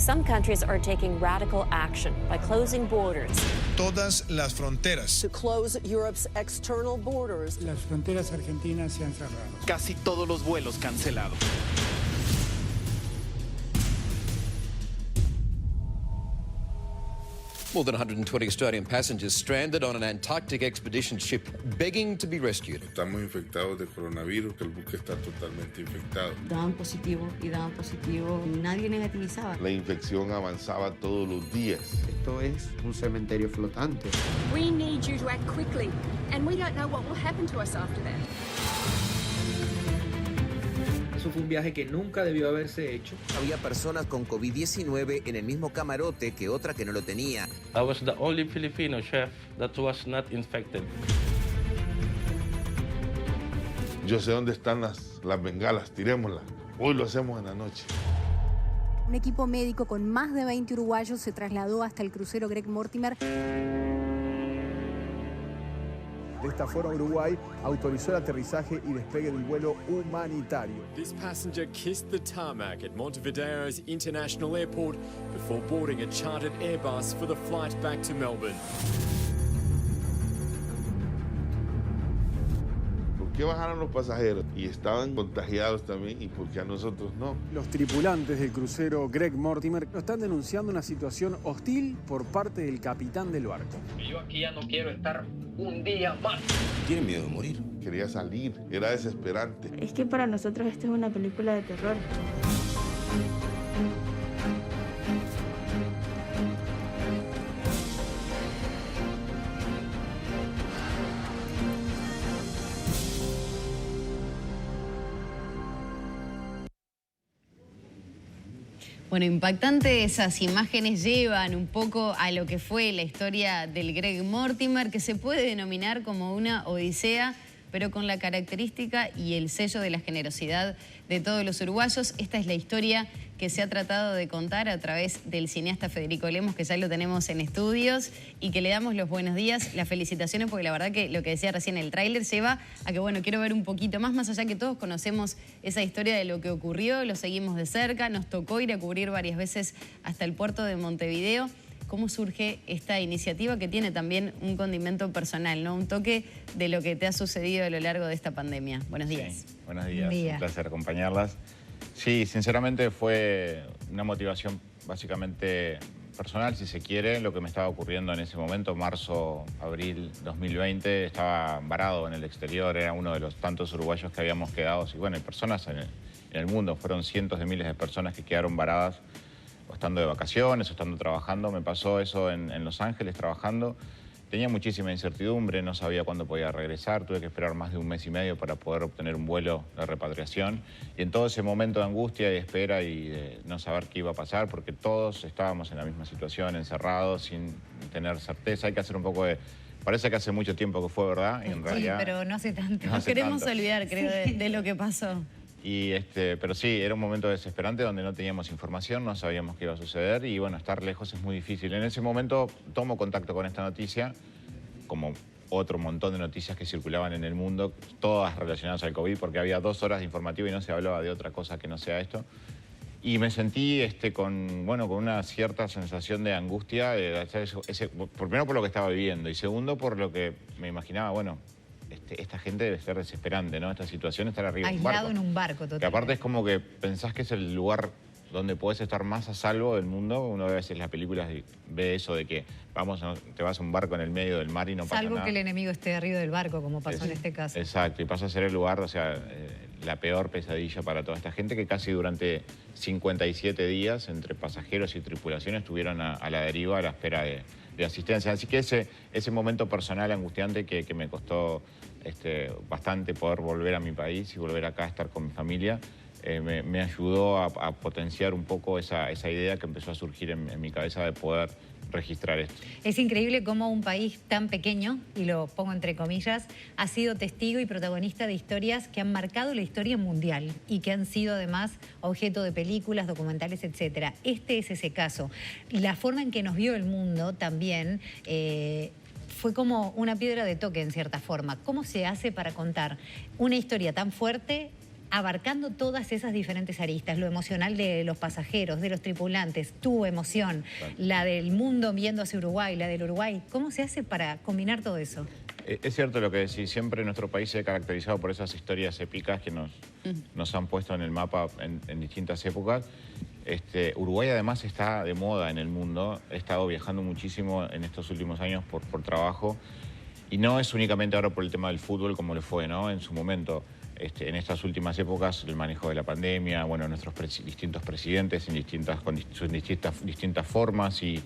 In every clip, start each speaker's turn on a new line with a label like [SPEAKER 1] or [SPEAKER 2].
[SPEAKER 1] some countries are taking radical action by closing borders.
[SPEAKER 2] Todas las fronteras.
[SPEAKER 3] To close Europe's external borders.
[SPEAKER 4] Las fronteras argentinas se han cerrado.
[SPEAKER 5] Casi todos los vuelos cancelados.
[SPEAKER 6] More than 120 Australian passengers stranded on an Antarctic expedition ship begging to be rescued.
[SPEAKER 7] Estamos infectados de coronavirus, que el buque está totalmente infectado.
[SPEAKER 8] Daban positivo y daban positivo, nadie negativizaba.
[SPEAKER 7] La infección avanzaba todos los días.
[SPEAKER 9] Esto es un cementerio flotante.
[SPEAKER 10] We need you to act quickly, and we don't know what will happen to us after that.
[SPEAKER 11] Eso fue un viaje que nunca debió haberse hecho.
[SPEAKER 12] Había personas con COVID-19 en el mismo camarote que otra que no lo tenía.
[SPEAKER 13] I was the only Filipino chef that was not infected.
[SPEAKER 7] Yo sé dónde están las bengalas, tirémoslas. Hoy lo hacemos en la noche.
[SPEAKER 14] Un equipo médico con más de 20 uruguayos se trasladó hasta el crucero Greg Mortimer.
[SPEAKER 15] De esta forma, Uruguay autorizó el aterrizaje y despegue del vuelo humanitario.
[SPEAKER 16] This passenger kissed the tarmac at Montevideo's International Airport before boarding a chartered Airbus for the flight back to Melbourne.
[SPEAKER 7] ¿Por qué bajaron los pasajeros y estaban contagiados también y por qué a nosotros no?
[SPEAKER 15] Los tripulantes del crucero Greg Mortimer están denunciando una situación hostil por parte del capitán del barco.
[SPEAKER 11] Yo aquí ya no quiero estar un día más.
[SPEAKER 7] ¿Tiene miedo de morir? Quería salir, era desesperante.
[SPEAKER 8] Es que para nosotros esto es una película de terror.
[SPEAKER 17] Bueno, impactante esas imágenes llevan un poco a lo que fue la historia del Greg Mortimer, que se puede denominar como una odisea, pero con la característica y el sello de la generosidad de todos los uruguayos. Esta es la historia que se ha tratado de contar a través del cineasta Federico Lemos, que ya lo tenemos en estudios, y que le damos los buenos días, las felicitaciones, porque la verdad que lo que decía recién el tráiler lleva a que, bueno, quiero ver un poquito más allá que todos conocemos esa historia de lo que ocurrió, lo seguimos de cerca, nos tocó ir a cubrir varias veces hasta el puerto de Montevideo. ¿Cómo surge esta iniciativa que tiene también un condimento personal, ¿no? Un toque de lo que te ha sucedido a lo largo de esta pandemia? Buenos días.
[SPEAKER 18] Sí, buenos días, un placer acompañarlas. Sí, sinceramente fue una motivación básicamente personal, si se quiere, lo que me estaba ocurriendo en ese momento, marzo, abril 2020, estaba varado en el exterior, era uno de los tantos uruguayos que habíamos quedado, y bueno, hay personas en el mundo, fueron cientos de miles de personas que quedaron varadas, o estando de vacaciones, o estando trabajando. Me pasó eso en Los Ángeles trabajando. Tenía muchísima incertidumbre, no sabía cuándo podía regresar, tuve que esperar más de un mes y medio para poder obtener un vuelo de repatriación. Y en todo ese momento de angustia y espera y de no saber qué iba a pasar, porque todos estábamos en la misma situación, encerrados, sin tener certeza, hay que hacer un poco de... Parece que hace mucho tiempo que fue, ¿verdad? Y en realidad,
[SPEAKER 17] pero no hace tanto.
[SPEAKER 18] No hace
[SPEAKER 17] queremos
[SPEAKER 18] tanto.
[SPEAKER 17] olvidar, creo, de lo que pasó.
[SPEAKER 18] Y pero sí, era un momento desesperante donde no teníamos información, no sabíamos qué iba a suceder y bueno, estar lejos es muy difícil. En ese momento tomo contacto con esta noticia, como otro montón de noticias que circulaban en el mundo, todas relacionadas al COVID, porque había 2 horas de informativo y no se hablaba de otra cosa que no sea esto. Y me sentí con una cierta sensación de angustia, primero por lo que estaba viviendo y segundo por lo que me imaginaba, bueno, esta gente debe ser desesperante, ¿no? Esta situación, estar arriba de un barco.
[SPEAKER 17] Aislado en un barco, total.
[SPEAKER 18] Que aparte es como que pensás que es el lugar donde podés estar más a salvo del mundo. Uno ve a veces las películas y ve eso de que te vas a un barco en el medio del mar y no pasa nada.
[SPEAKER 17] Salvo que el enemigo esté arriba del barco, como pasó en este caso.
[SPEAKER 18] Exacto, y pasa a ser el lugar, o sea, la peor pesadilla para toda esta gente que casi durante 57 días entre pasajeros y tripulación estuvieron a la deriva a la espera de asistencia. Así que ese momento personal angustiante que me costó bastante poder volver a mi país y volver acá a estar con mi familia, me ayudó a potenciar un poco esa idea que empezó a surgir en mi cabeza de poder registrar esto.
[SPEAKER 17] Es increíble cómo un país tan pequeño, y lo pongo entre comillas, ha sido testigo y protagonista de historias que han marcado la historia mundial y que han sido además objeto de películas, documentales, etc. Este es ese caso. La forma en que nos vio el mundo también fue como una piedra de toque en cierta forma. ¿Cómo se hace para contar una historia tan fuerte
[SPEAKER 19] abarcando todas esas diferentes aristas, lo emocional de los pasajeros, de los tripulantes, tu emoción, la del mundo viendo hacia Uruguay, la del Uruguay. ¿Cómo se hace para combinar todo eso?
[SPEAKER 18] Es cierto lo que decís, siempre nuestro país se ha caracterizado por esas historias épicas que nos han puesto en el mapa en distintas épocas. Uruguay además está de moda en el mundo, he estado viajando muchísimo en estos últimos años por trabajo y no es únicamente ahora por el tema del fútbol como lo fue, ¿no? En su momento, en estas últimas épocas, el manejo de la pandemia, bueno, nuestros distintos presidentes con sus distintas formas y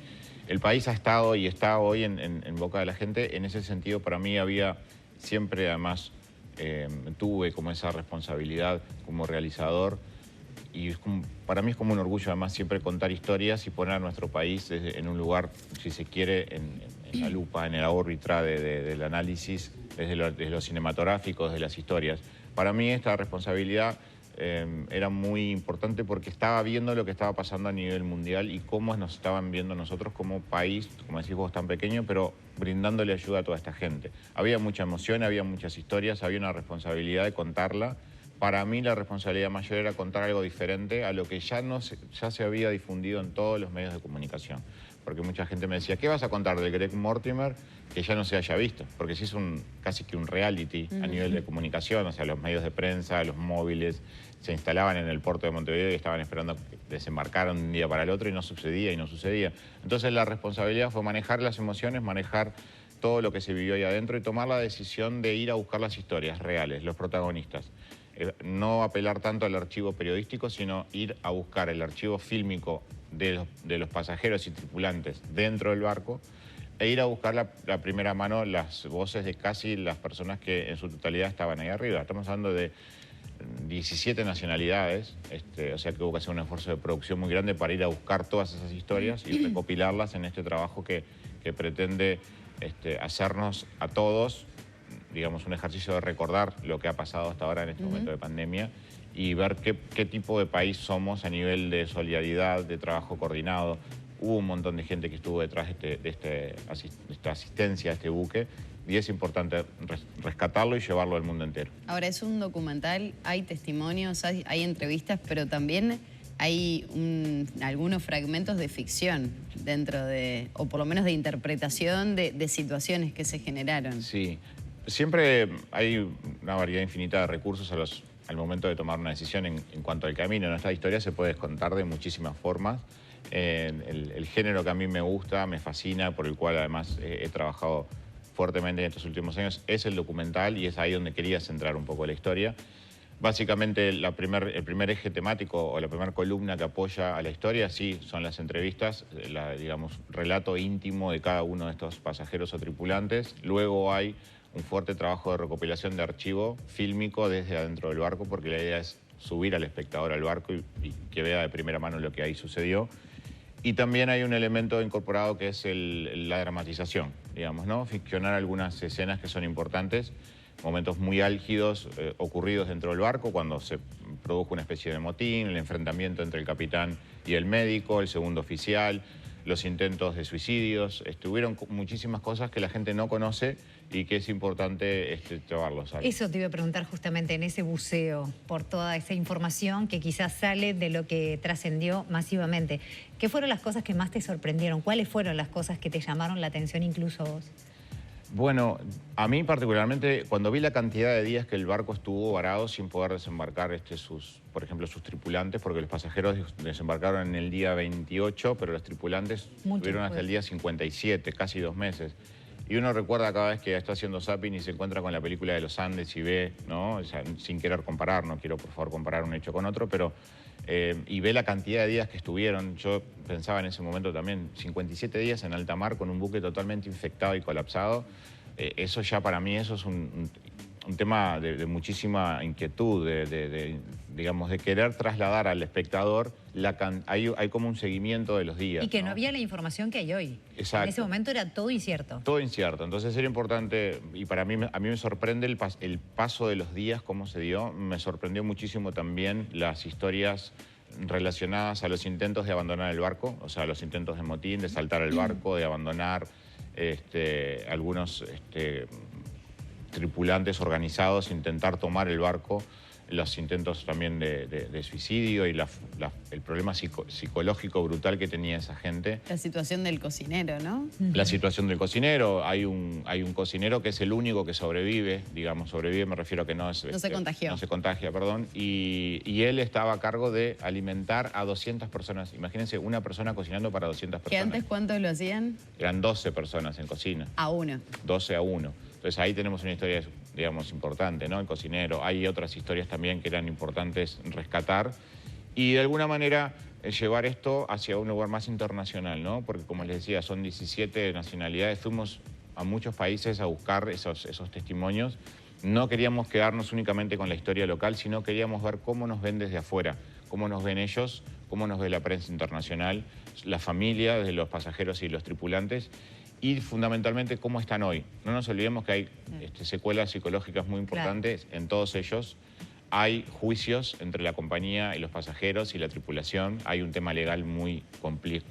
[SPEAKER 18] el país ha estado y está hoy en boca de la gente. En ese sentido, para mí había siempre, además, tuve como esa responsabilidad como realizador y para mí es como un orgullo, además, siempre contar historias y poner a nuestro país en un lugar, si se quiere, en la lupa, en la órbita del análisis, desde lo cinematográfico, desde las historias. Para mí esta responsabilidad era muy importante porque estaba viendo lo que estaba pasando a nivel mundial y cómo nos estaban viendo nosotros como país, como decís vos, tan pequeño, pero brindándole ayuda a toda esta gente. Había mucha emoción, había muchas historias, había una responsabilidad de contarla. Para mí la responsabilidad mayor era contar algo diferente a lo que ya se había difundido en todos los medios de comunicación. Porque mucha gente me decía, ¿qué vas a contar del Greg Mortimer que ya no se haya visto? Porque sí es casi que un reality a nivel de comunicación, o sea, los medios de prensa, los móviles, se instalaban en el puerto de Montevideo y estaban esperando que desembarcaran de un día para el otro y no sucedía y no sucedía. Entonces la responsabilidad fue manejar las emociones, manejar todo lo que se vivió ahí adentro y tomar la decisión de ir a buscar las historias reales, los protagonistas. No apelar tanto al archivo periodístico, sino ir a buscar el archivo fílmico de los pasajeros y tripulantes dentro del barco e ir a buscar la primera mano las voces de casi las personas que en su totalidad estaban ahí arriba. Estamos hablando de 17 nacionalidades, o sea que hubo que hacer un esfuerzo de producción muy grande para ir a buscar todas esas historias y recopilarlas en este trabajo que pretende hacernos a todos, digamos, un ejercicio de recordar lo que ha pasado hasta ahora en este momento de pandemia y ver qué tipo de país somos a nivel de solidaridad, de trabajo coordinado. Hubo un montón de gente que estuvo detrás de esta asistencia a este buque y es importante rescatarlo y llevarlo al mundo entero.
[SPEAKER 17] Ahora, es un documental, hay testimonios, hay entrevistas, pero también hay algunos fragmentos de ficción dentro o por lo menos de interpretación de situaciones que se generaron.
[SPEAKER 18] Sí. Siempre hay una variedad infinita de recursos al momento de tomar una decisión en cuanto al camino. Nuestra historia se puede contar de muchísimas formas. El género que a mí me gusta, me fascina, por el cual además he trabajado fuertemente en estos últimos años, es el documental y es ahí donde quería centrar un poco la historia. Básicamente el primer eje temático o la primera columna que apoya a la historia, sí, son las entrevistas, digamos, relato íntimo de cada uno de estos pasajeros o tripulantes. Luego hay un fuerte trabajo de recopilación de archivo fílmico desde adentro del barco, porque la idea es subir al espectador al barco y que vea de primera mano lo que ahí sucedió. Y también hay un elemento incorporado que es la dramatización, digamos, ¿no? Ficcionar algunas escenas que son importantes, momentos muy álgidos ocurridos dentro del barco, cuando se produjo una especie de motín, el enfrentamiento entre el capitán y el médico, el segundo oficial, los intentos de suicidios. Hubieron muchísimas cosas que la gente no conoce y que es importante llevarlos a...
[SPEAKER 19] Eso te iba a preguntar justamente en ese buceo, por toda esa información que quizás sale de lo que trascendió masivamente. ¿Qué fueron las cosas que más te sorprendieron? ¿Cuáles fueron las cosas que te llamaron la atención incluso a vos?
[SPEAKER 18] Bueno, a mí particularmente, cuando vi la cantidad de días que el barco estuvo varado sin poder desembarcar por ejemplo, sus tripulantes, porque los pasajeros desembarcaron en el día 28, pero los tripulantes estuvieron hasta el día 57, casi 2 meses. Y uno recuerda cada vez que está haciendo zapping y se encuentra con la película de los Andes y ve, ¿no? O sea, sin querer comparar, no quiero por favor comparar un hecho con otro, pero y ve la cantidad de días que estuvieron. Yo pensaba en ese momento también, 57 días en alta mar con un buque totalmente infectado y colapsado. Eso ya para mí eso es un tema de muchísima inquietud, digamos, de querer trasladar al espectador, hay como un seguimiento de los días.
[SPEAKER 19] Y que no había la información que hay hoy.
[SPEAKER 18] Exacto.
[SPEAKER 19] En ese momento era todo incierto.
[SPEAKER 18] Todo incierto, entonces era importante, y a mí me sorprende el paso de los días, cómo se dio. Me sorprendió muchísimo también las historias relacionadas a los intentos de abandonar el barco, o sea, los intentos de motín, de saltar el barco, de abandonar algunos tripulantes organizados, intentar tomar el barco. los intentos también de suicidio y el problema psicológico brutal que tenía esa gente.
[SPEAKER 17] La situación del cocinero, ¿no?
[SPEAKER 18] La situación del cocinero, hay un cocinero que es el único que sobrevive, digamos, sobrevive, me refiero a que no se contagió. No se contagia, perdón, y él estaba a cargo de alimentar a 200 personas. Imagínense, una persona cocinando para 200 personas.
[SPEAKER 17] ¿Que antes cuántos lo hacían?
[SPEAKER 18] Eran 12 personas en cocina.
[SPEAKER 17] A uno.
[SPEAKER 18] 12 a 1. Entonces ahí tenemos una historia, digamos, importante, ¿no? El cocinero. Hay otras historias también que eran importantes rescatar y de alguna manera llevar esto hacia un lugar más internacional, ¿no? Porque como les decía, son 17 nacionalidades. Fuimos a muchos países a buscar esos testimonios. No queríamos quedarnos únicamente con la historia local, sino queríamos ver cómo nos ven desde afuera, cómo nos ven ellos, cómo nos ve la prensa internacional, la familia, desde los pasajeros y los tripulantes, y fundamentalmente cómo están hoy. No nos olvidemos que hay secuelas psicológicas muy importantes en todos ellos. Hay juicios entre la compañía y los pasajeros y la tripulación. Hay un tema legal muy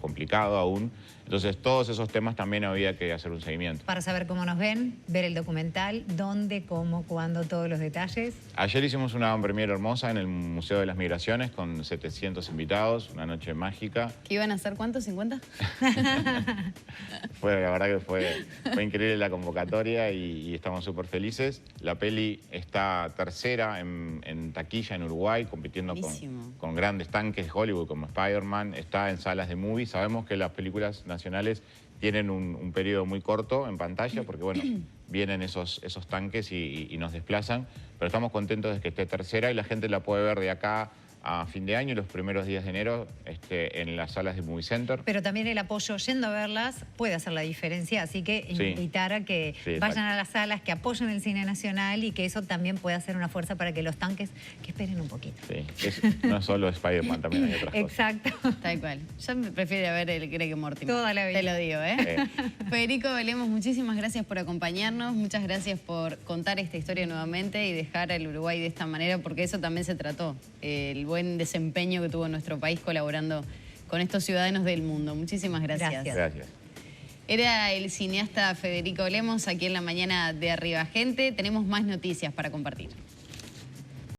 [SPEAKER 18] complicado aún. Entonces, todos esos temas también había que hacer un seguimiento.
[SPEAKER 19] Para saber cómo nos ven, ver el documental, dónde, cómo, cuándo, todos los detalles.
[SPEAKER 18] Ayer hicimos una premiere hermosa en el Museo de las Migraciones con 700 invitados, una noche mágica.
[SPEAKER 17] ¿Qué iban a hacer? ¿Cuántos? ¿50?
[SPEAKER 18] La verdad que fue increíble la convocatoria y estamos súper felices. La peli está tercera en taquilla en Uruguay, compitiendo con grandes tanques de Hollywood como Spider-Man. Está en salas de movies. Sabemos que las películas nacionales tienen un periodo muy corto en pantalla porque, bueno, vienen esos tanques y nos desplazan. Pero estamos contentos de que esté tercera y la gente la puede ver de acá a fin de año y los primeros días de enero en las salas de Movie Center.
[SPEAKER 19] Pero también el apoyo yendo a verlas puede hacer la diferencia, así que invitar a que vayan a las salas, que apoyen el cine nacional y que eso también pueda ser una fuerza para que los tanques que esperen un poquito.
[SPEAKER 18] Sí, no es solo Spider-Man, también hay otras cosas.
[SPEAKER 19] Exacto.
[SPEAKER 17] Tal cual. Yo prefiero ver el Greg Mortimer.
[SPEAKER 19] Toda la vida.
[SPEAKER 17] Te lo digo, ¿eh? Federico Belemos, muchísimas gracias por acompañarnos, muchas gracias por contar esta historia nuevamente y dejar al Uruguay de esta manera, porque eso también se trató, el buen desempeño que tuvo nuestro país colaborando con estos ciudadanos del mundo. Muchísimas gracias.
[SPEAKER 18] Gracias.
[SPEAKER 17] Era el cineasta Federico Lemos aquí en La Mañana de Arriba Gente. Tenemos más noticias para compartir.